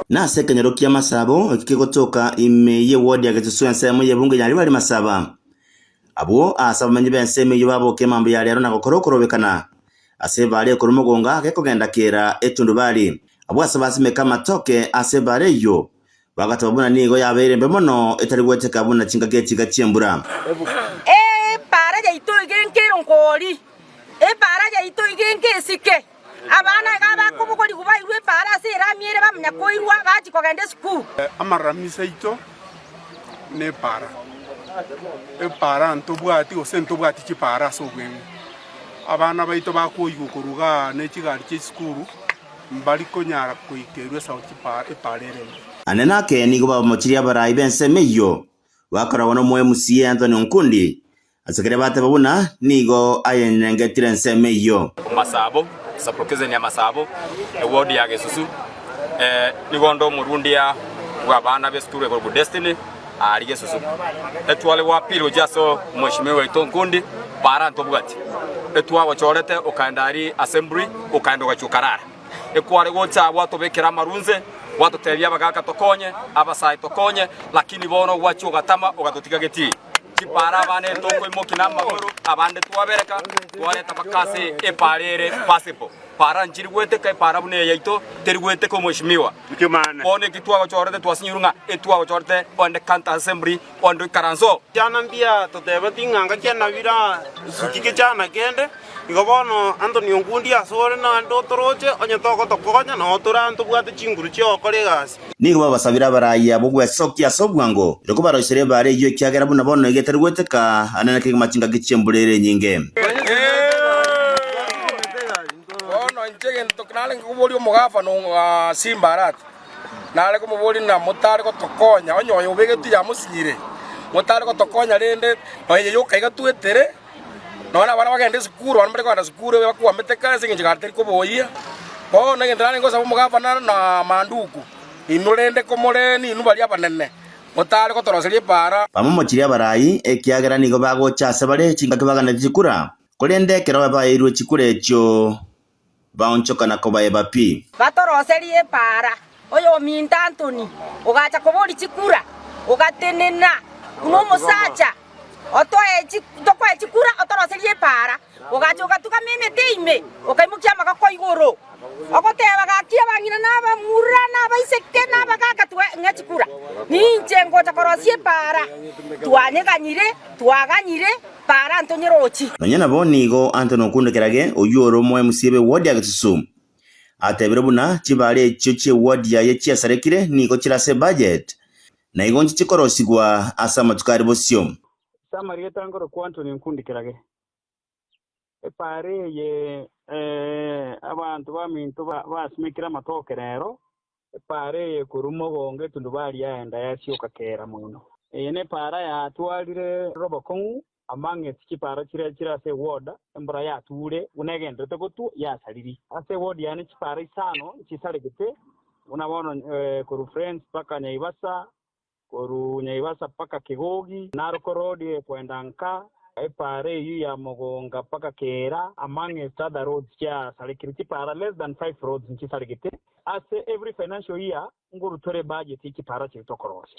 na sekenyero kia Masabo kikotoka imeye ward ya Gitusu nsemo yebunge yali bali Masaba abo asaba manyi benseme yibabo ke mambo yali arona kokorokorobekana asebale kurumugonga ke kugenda kera etundu bali abo asaba simeka matoke asebale yo bagatabuna nigo yaberembe mono etari gweteka buna cinga ke ciga ciembura para ya ito igenkero nkori para ya ito igenke sike abana gaba kubukori kuba iwe para sera miere bamnya koirwa bachi kogende school amaramisa ito ne para para ntobwati osentobwati kipara sogwenge abana baito bakoyukuruga ne kigari ki school mbali konyara kuikerwe sauti parere anena ke nigo bamuchiria barayi bensemeyo wakora wono mwe musiye Anthony Nkundi asakere bate babuna nigo ayenengetire nsemeyo Masabo saprokeze ni Masabo ward ya Gitusu nigondo murundia wa bana be school for destiny ari Gitusu etwale wa piro jaso mheshimiwa wetu Nkundi para ntobugati etwa wachorete ukandari assembly ukando gachukarara ekware gotsa watobekera marunze watotebya bagaka tokonye abasai tokonye lakini bono wachu gatama ugatotika geti kipara bane toko imokina maguru abande twabereka twareta bakase eparere pasipo para njiri gwete kai para bune yaito teri gwete ko mheshimiwa one kitwa wachorete twasinyurunga etwa wachorete onde kanta assembly onde karanzo jana mbia toteba tinganga cyana bira sukike cyana kende igobono Anthony Nkundi asore na ndo toroche onye toko tokonya no turantu bwate chinguru cyo kolegasi nigo babasabira barayi abugwe sokia sobwango reko baroshere bare iyo kyagera buna bono igetari gweteka anana ke machinga gichemburere nyinge ono njege ntoknale nguboli umugafa no Simbarat nale ko muboli na mutare ko tokonya onyo ubege tu ya musinyire mutare ko tokonya rende oye yo kaiga tuetere nona bana bagende sukuru bana bari sukuru bakuwa meteka singe jigarte ko boyia bo nagendana ngo sabo mugafa na manduku inurende ko moreni inubali abanene mutare ko toroserie para pamomochiria barayi ekiagera nigo bagocha sebale chinga kibagana zikura kolende kero bairwe chikure echo baonchoka na kobaye bapi batoroserie para oyo minta Anthony ugacha kobori chikura ugatenena uno musacha otoe tokwe chikura otoroserie para ugachoka tuka meme teime ukaimukia makako igoro okoteba gakia bangina naba murana baiseke naba gakatwe ngachikura ninje ngocha korosie para twaganyire para Antonyrochi nonyana bonigo Anthony Nkundi kerage oyoro mwe musibe ward ya Gitusu atebere buna chibale choche ward ya yechiasarekire nigo kirase budget na igonchi chikorosigwa asama tukari bosio Samaria tangoro kwa Anthony Nkundi kerage pare ye abantu baminto basimikira matoke rero pare ye kurumogonge tundu bali yaenda yasyoka kera muno ne para ya twalire robokongu amange chipara kira se ward embra ya ture unegendete gotu ya saliri ase ward yani chipara isano chisalegete unabona kuru friends paka Nyaibasa kuru Nyaibasa paka Kigogi Naroko road kwenda Nka pare yu ya Mogonga paka Kera among other roads ya salikiriti para less than 5 roads nchi salikite ase every financial year nguru tore budget iki para chitokorosha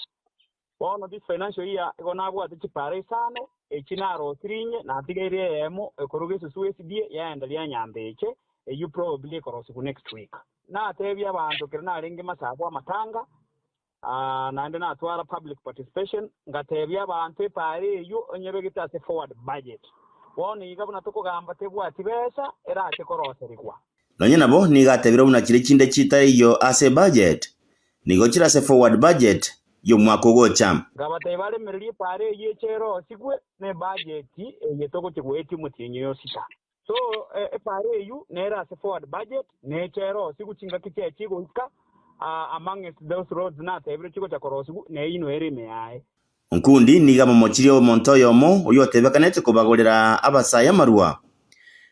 bono this financial year igona bwa chipara isano echinaro trinye na tigere emo ekorugesu suesidi yaenda lya nyambeche you probably korosi ku next week na tebya abantu kirina ringe masabo amatanga nande na twara public participation ngatebya abantu pare yo onyebegita se forward budget woni igabuna tukugamba tebwa tibesa era ate koroserikwa nonye nabo nigatebira buna kire kinde kitari iyo ase budget nigo kirase forward budget yo mwako gocha ngabate bale meriri pare yechero sigwe ne budget yetoko kigweti mutinyo yosita so pare yu nera se forward budget ne chero siguchinga kiche chigo iska among those roads na tebire chigo cha korosigu ne ino erime yae Nkundi niga momochirio montoyo mo oyotebekanete kubagorera abasaya marua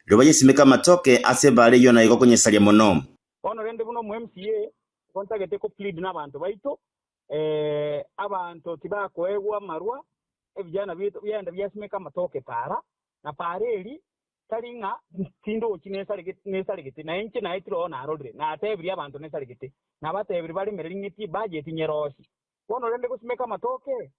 roba yesimeka matoke ase bale yo na igo konyesalia mono ono rende buno mu MCA kontagete ko plead n'abantu baito abantu tibakoegwa marua ebijana bito byenda byasimeka matoke para na pareli taringa tindo chinesarigiti na inchi na itiro na rodre na tebiri abantu nesarigiti na batebiri bali meringiti budget nyerosi bono rende kusimeka matoke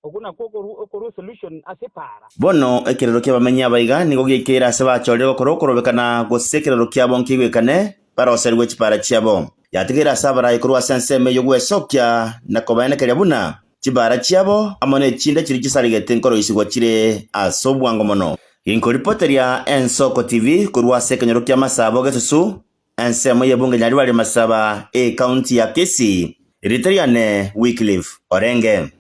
oguna koko solution asepara bono ekirero kia bamenyi abaiga nigo gikira ase bachorire gokorobekana gosekirero kiabo nkigwekane baroserwe chipara chiabo yatigira sabara ikurwa senseme yogwesokia na kobanekeria buna chibara chiabo amone chinde chiri chisarigete nkoro isigwa chire asobwango mono inko reporteria Ensoko TV kurwa sekenyero kia masabo gesusu ensemo yebunge nyari bali masaba county ya Kisii Ritariane Wycliffe Orenge.